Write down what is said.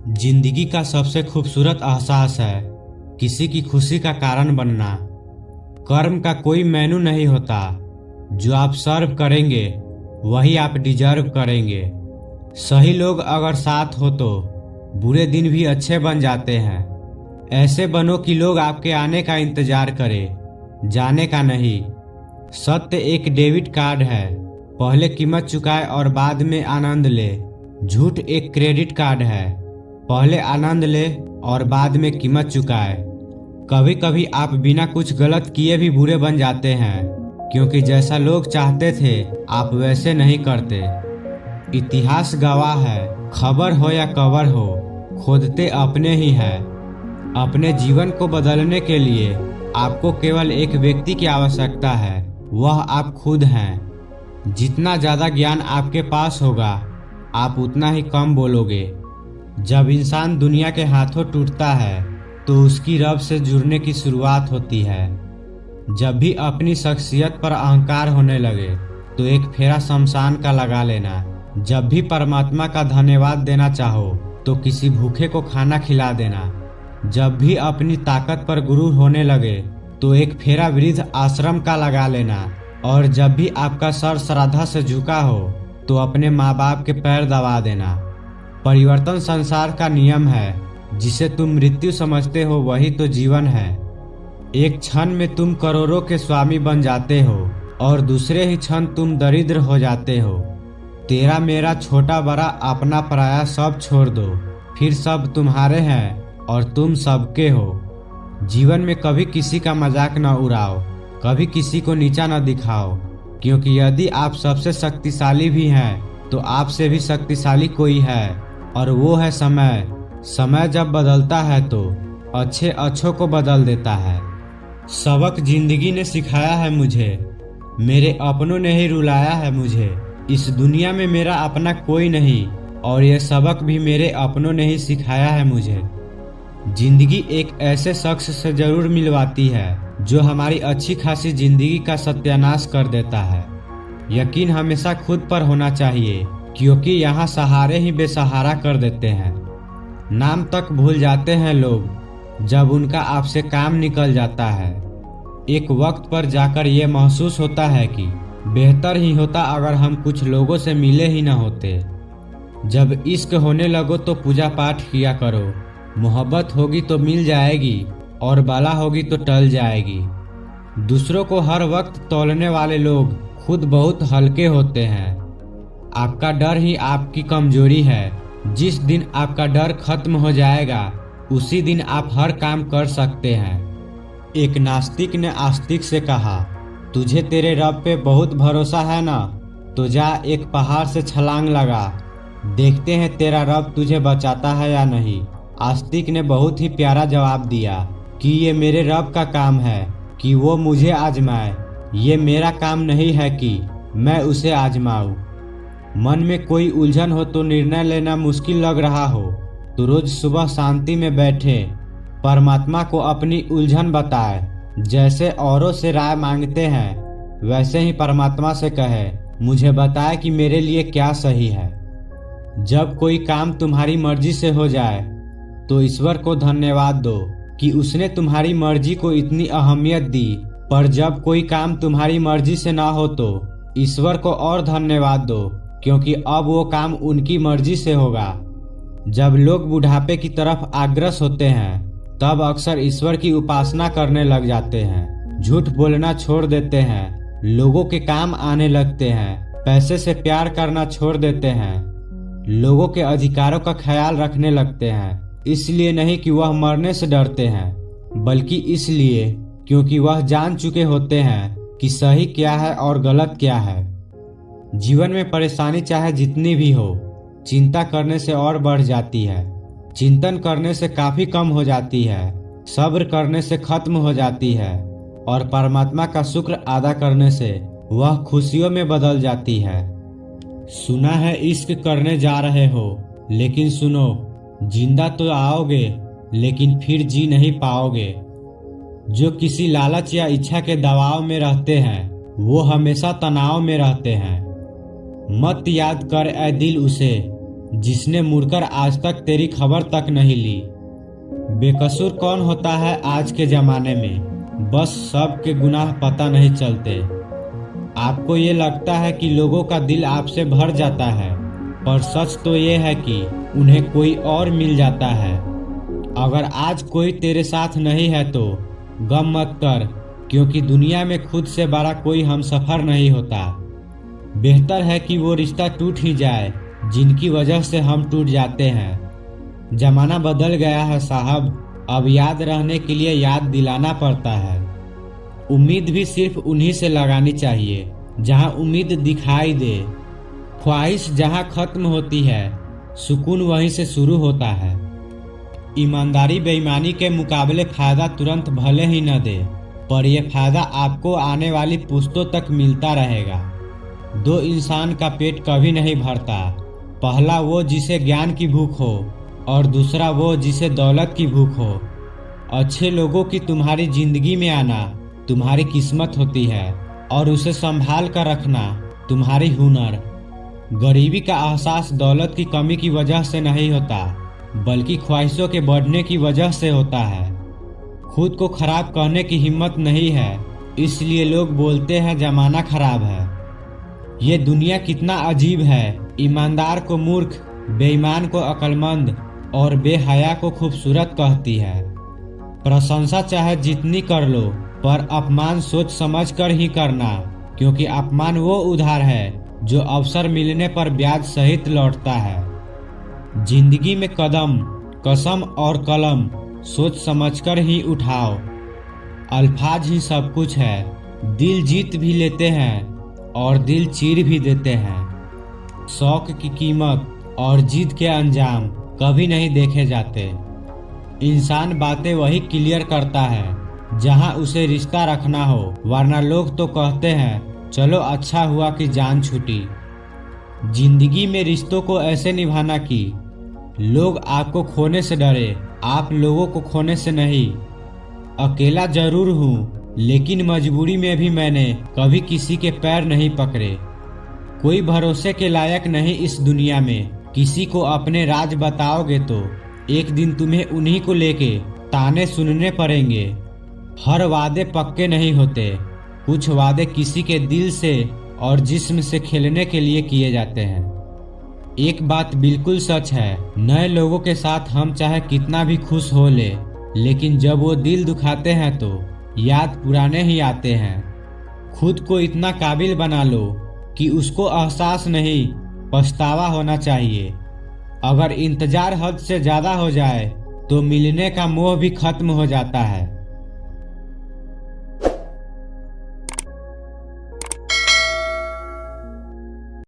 जिंदगी का सबसे खूबसूरत एहसास है किसी की खुशी का कारण बनना। कर्म का कोई मेनू नहीं होता, जो आप सर्व करेंगे वही आप डिजर्व करेंगे। सही लोग अगर साथ हो तो बुरे दिन भी अच्छे बन जाते हैं। ऐसे बनो कि लोग आपके आने का इंतजार करें, जाने का नहीं। सत्य एक डेबिट कार्ड है, पहले कीमत चुकाए और बाद में आनंद ले। झूठ एक क्रेडिट कार्ड है, पहले आनंद ले और बाद में कीमत चुकाए। कभी कभी आप बिना कुछ गलत किए भी बुरे बन जाते हैं, क्योंकि जैसा लोग चाहते थे आप वैसे नहीं करते। इतिहास गवाह है, खबर हो या कवर हो, खोदते अपने ही है। अपने जीवन को बदलने के लिए आपको केवल एक व्यक्ति की आवश्यकता है, वह आप खुद हैं। जितना ज्यादा ज्ञान आपके पास होगा आप उतना ही कम बोलोगे। जब इंसान दुनिया के हाथों टूटता है तो उसकी रब से जुड़ने की शुरुआत होती है। जब भी अपनी शख्सियत पर अहंकार होने लगे तो एक फेरा शमशान का लगा लेना। जब भी परमात्मा का धन्यवाद देना चाहो तो किसी भूखे को खाना खिला देना। जब भी अपनी ताकत पर गुरूर होने लगे तो एक फेरा वृद्ध आश्रम का लगा लेना। और जब भी आपका सर श्रद्धा से झुका हो तो अपने माँ बाप के पैर दबा देना। परिवर्तन संसार का नियम है, जिसे तुम मृत्यु समझते हो वही तो जीवन है। एक क्षण में तुम करोड़ों के स्वामी बन जाते हो और दूसरे ही क्षण तुम दरिद्र हो जाते हो। तेरा मेरा छोटा बड़ा अपना पराया सब छोड़ दो, फिर सब तुम्हारे हैं और तुम सबके हो। जीवन में कभी किसी का मजाक न उड़ाओ, कभी किसी को नीचा न दिखाओ, क्योंकि यदि आप सबसे शक्तिशाली भी हैं तो आपसे भी शक्तिशाली कोई है, और वो है समय। समय जब बदलता है तो अच्छे अच्छों को बदल देता है। सबक जिंदगी ने सिखाया है मुझे, मेरे अपनों ने ही रुलाया है मुझे। इस दुनिया में मेरा अपना कोई नहीं, और ये सबक भी मेरे अपनों ने ही सिखाया है मुझे। जिंदगी एक ऐसे शख्स से जरूर मिलवाती है जो हमारी अच्छी खासी जिंदगी का सत्यानाश कर देता है। यकीन हमेशा खुद पर होना चाहिए, क्योंकि यहाँ सहारे ही बेसहारा कर देते हैं। नाम तक भूल जाते हैं लोग जब उनका आपसे काम निकल जाता है। एक वक्त पर जाकर ये महसूस होता है कि बेहतर ही होता अगर हम कुछ लोगों से मिले ही न होते। जब इश्क होने लगो तो पूजा पाठ किया करो। मोहब्बत होगी तो मिल जाएगी और बाला होगी तो टल जाएगी। दूसरों को हर वक्त तौलने वाले लोग खुद बहुत हल्के होते हैं। आपका डर ही आपकी कमजोरी है। जिस दिन आपका डर खत्म हो जाएगा उसी दिन आप हर काम कर सकते हैं। एक नास्तिक ने आस्तिक से कहा, तुझे तेरे रब पे बहुत भरोसा है ना, तो जा एक पहाड़ से छलांग लगा, देखते हैं तेरा रब तुझे बचाता है या नहीं। आस्तिक ने बहुत ही प्यारा जवाब दिया कि ये मेरे रब का काम है कि वो मुझे आजमाए, ये मेरा काम नहीं है कि मैं उसे आजमाऊं। मन में कोई उलझन हो तो निर्णय लेना मुश्किल लग रहा हो तो रोज सुबह शांति में बैठे परमात्मा को अपनी उलझन बताए। जैसे औरों से राय मांगते हैं वैसे ही परमात्मा से कहे, मुझे बताए कि मेरे लिए क्या सही है। जब कोई काम तुम्हारी मर्जी से हो जाए तो ईश्वर को धन्यवाद दो कि उसने तुम्हारी मर्जी को इतनी अहमियत दी। पर जब कोई काम तुम्हारी मर्जी से ना हो तो ईश्वर को और धन्यवाद दो, क्योंकि अब वो काम उनकी मर्जी से होगा। जब लोग बुढ़ापे की तरफ अग्रसर होते हैं तब अक्सर ईश्वर की उपासना करने लग जाते हैं। झूठ बोलना छोड़ देते हैं, लोगों के काम आने लगते हैं, पैसे से प्यार करना छोड़ देते हैं, लोगों के अधिकारों का ख्याल रखने लगते हैं। इसलिए नहीं कि वह मरने से डरते हैं, बल्कि इसलिए क्योंकि वह जान चुके होते हैं कि सही क्या है और गलत क्या है। जीवन में परेशानी चाहे जितनी भी हो, चिंता करने से और बढ़ जाती है, चिंतन करने से काफी कम हो जाती है, सब्र करने से खत्म हो जाती है, और परमात्मा का शुक्र अदा करने से वह खुशियों में बदल जाती है। सुना है इश्क करने जा रहे हो, लेकिन सुनो, जिंदा तो आओगे लेकिन फिर जी नहीं पाओगे। जो किसी लालच या इच्छा के दबाव में रहते हैं वो हमेशा तनाव में रहते हैं। मत याद कर ए दिल उसे जिसने मुड़कर आज तक तेरी खबर तक नहीं ली। बेकसूर कौन होता है आज के जमाने में, बस सबके गुनाह पता नहीं चलते। आपको ये लगता है कि लोगों का दिल आपसे भर जाता है, पर सच तो ये है कि उन्हें कोई और मिल जाता है। अगर आज कोई तेरे साथ नहीं है तो गम मत कर, क्योंकि दुनिया में खुद से बड़ा कोई हमसफर नहीं होता। बेहतर है कि वो रिश्ता टूट ही जाए जिनकी वजह से हम टूट जाते हैं। जमाना बदल गया है साहब, अब याद रहने के लिए याद दिलाना पड़ता है। उम्मीद भी सिर्फ उन्हीं से लगानी चाहिए जहां उम्मीद दिखाई दे। ख्वाहिश जहां खत्म होती है, सुकून वहीं से शुरू होता है। ईमानदारी बेईमानी के मुकाबले फायदा तुरंत भले ही न दे, पर यह फायदा आपको आने वाली पुश्तों तक मिलता रहेगा। दो इंसान का पेट कभी नहीं भरता, पहला वो जिसे ज्ञान की भूख हो और दूसरा वो जिसे दौलत की भूख हो। अच्छे लोगों की तुम्हारी जिंदगी में आना तुम्हारी किस्मत होती है और उसे संभाल कर रखना तुम्हारी हुनर। गरीबी का एहसास दौलत की कमी की वजह से नहीं होता, बल्कि ख्वाहिशों के बढ़ने की वजह से होता है। खुद को खराब कहने की हिम्मत नहीं है, इसलिए लोग बोलते हैं जमाना खराब है। ये दुनिया कितना अजीब है, ईमानदार को मूर्ख, बेईमान को अक्लमंद और बेहया को खूबसूरत कहती है। प्रशंसा चाहे जितनी कर लो, पर अपमान सोच समझ कर ही करना, क्योंकि अपमान वो उधार है जो अवसर मिलने पर ब्याज सहित लौटता है। जिंदगी में कदम, कसम और कलम सोच समझकर ही उठाओ। अल्फाज ही सब कुछ है, दिल जीत भी लेते हैं और दिल चीर भी देते हैं। शौक की कीमत और जीत के अंजाम कभी नहीं देखे जाते। इंसान बातें वही क्लियर करता है जहां उसे रिश्ता रखना हो, वरना लोग तो कहते हैं चलो अच्छा हुआ कि जान छूटी। जिंदगी में रिश्तों को ऐसे निभाना कि लोग आपको खोने से डरे, आप लोगों को खोने से नहीं। अकेला जरूर हूँ, लेकिन मजबूरी में भी मैंने कभी किसी के पैर नहीं पकड़े। कोई भरोसे के लायक नहीं इस दुनिया में, किसी को अपने राज बताओगे तो एक दिन तुम्हें उन्हीं को लेके ताने सुनने पड़ेंगे। हर वादे पक्के नहीं होते, कुछ वादे किसी के दिल से और जिस्म से खेलने के लिए किए जाते हैं। एक बात बिल्कुल सच है, नए लोगों के साथ हम चाहे कितना भी खुश हो ले, लेकिन जब वो दिल दुखाते हैं तो याद पुराने ही आते हैं। खुद को इतना काबिल बना लो कि उसको एहसास नहीं, पछतावा होना चाहिए। अगर इंतजार हद से ज्यादा हो जाए तो मिलने का मोह भी खत्म हो जाता है।